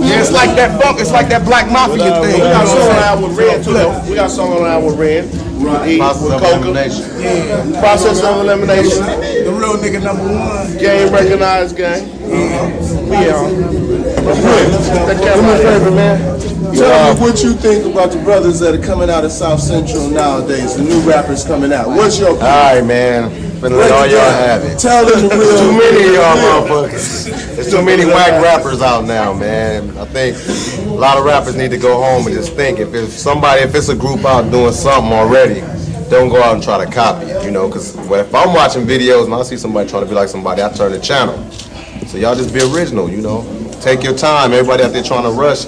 Yeah, it's like that funk. It's like that Black Mafia thing. We got a song on out with Ren too. We got a song on out with Ren. Process of elimination. Yeah. Process of elimination. The real nigga #1. Game recognized gang. We on. Do me a favor, man. Tell me what you think about the brothers that are coming out of South Central nowadays, the new rappers coming out. What's your opinion? All right, man. Finna let all y'all have it. Tell them the real. Too many of y'all motherfuckers. There's too many whack rappers out now, man. I think a lot of rappers need to go home and just think. If it's a group out doing something already, don't go out and try to copy it, you know, because if I'm watching videos and I see somebody trying to be like somebody, I turn the channel. So y'all just be original, you know. Take your time. Everybody out there trying to rush,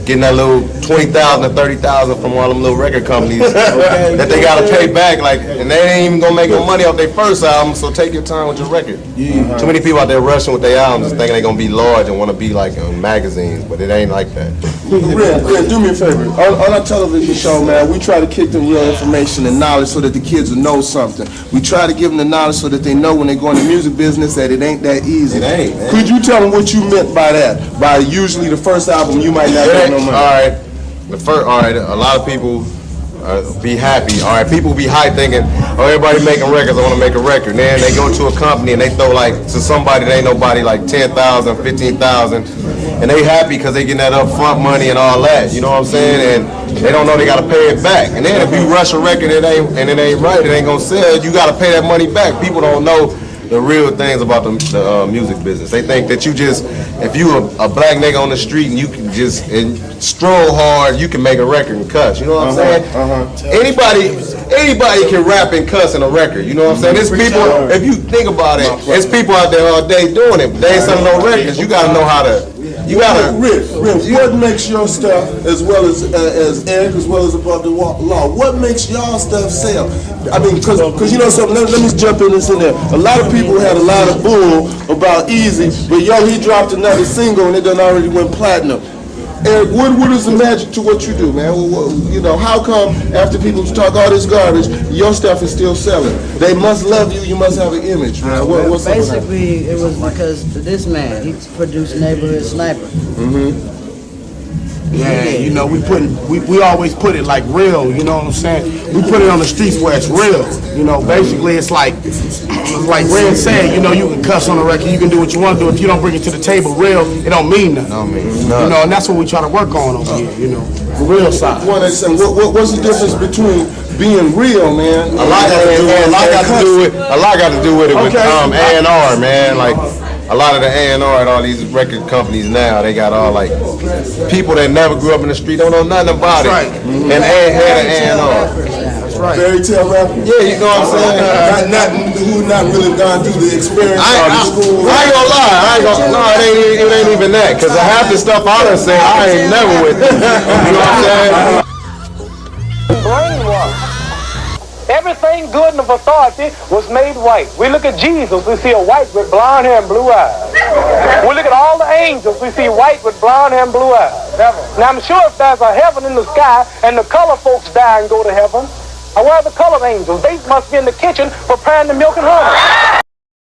getting that little 20,000 or 30,000 from all them little record companies that they gotta pay back, like, and they ain't even gonna make no money off their first album. So take your time with your record. Too many people out there rushing with their albums, thinking they gonna be large and want to be like in magazines, but it ain't like that. Ren, do me a favor. On our television show, man, we try to kick them real information and knowledge so that the kids will know something. We try to give them the knowledge so that they know when they go in the music business that it ain't that easy. It ain't, man. Could you tell them what you meant by that? By usually the first album you might not get no money. All right, a lot of people be happy. All right, people be hyped thinking, oh, everybody making records, I want to make a record. Then they go to a company and they throw like to somebody that ain't nobody like 10,000, 15,000, and they happy because they getting that upfront money and all that. You know what I'm saying? And they don't know they got to pay it back. And then if you rush a record and it ain't right, it ain't gonna sell. You got to pay that money back. People don't know the real things about the music business. They think that you just, if you a black nigga on the street and you can just stroll hard, you can make a record and cuss. You know what I'm saying? Anybody can rap and cuss in a record. You know what I'm saying? There's people, if you think about it, there's people out there all day doing it. But they ain't selling no records. You gotta know how to. You gotta. Rick, what makes your stuff, as well as Eric, as well as Above the Law, what makes y'all stuff sell? I mean, because you know something, let me jump in this in there. A lot of people had a lot of bull about Easy, but yo, he dropped another single and it done already went platinum. Eric, what is the magic to what you do, man? You know, how come after people talk all this garbage, your stuff is still selling? They must love you. You must have an image, man. What's basically, it was because this man, he produced Neighborhood Sniper. Yeah, you know, we always put it like real, you know what I'm saying? We put it on the streets where it's real. You know, basically it's like Ren said, you know, you can cuss on the record, you can do what you want to do. If you don't bring it to the table real, it don't mean nothing. You know, and that's what we try to work on over here, you know, the real side. What's the difference between being real, man? A lot got to do with it with A&R, man. Like a lot of the A&R at all these record companies now, they got all like people that never grew up in the street, don't know nothing about it, and had an A&R. That's right. Fairy tale rapper. Yeah, you know what I'm saying. Who not really gone through the experience of the school. I ain't gonna lie. No, it ain't even that. Cause half the stuff I done said, I ain't never with it. You know what I'm saying? Brainwash. Everything good and of authority was made white. We look at Jesus, we see a white with blonde hair and blue eyes. We look at all the angels, we see white with blonde hair and blue eyes. Now I'm sure if there's a heaven in the sky and the color folks die and go to heaven, where are the colored angels? They must be in the kitchen preparing the milk and honey.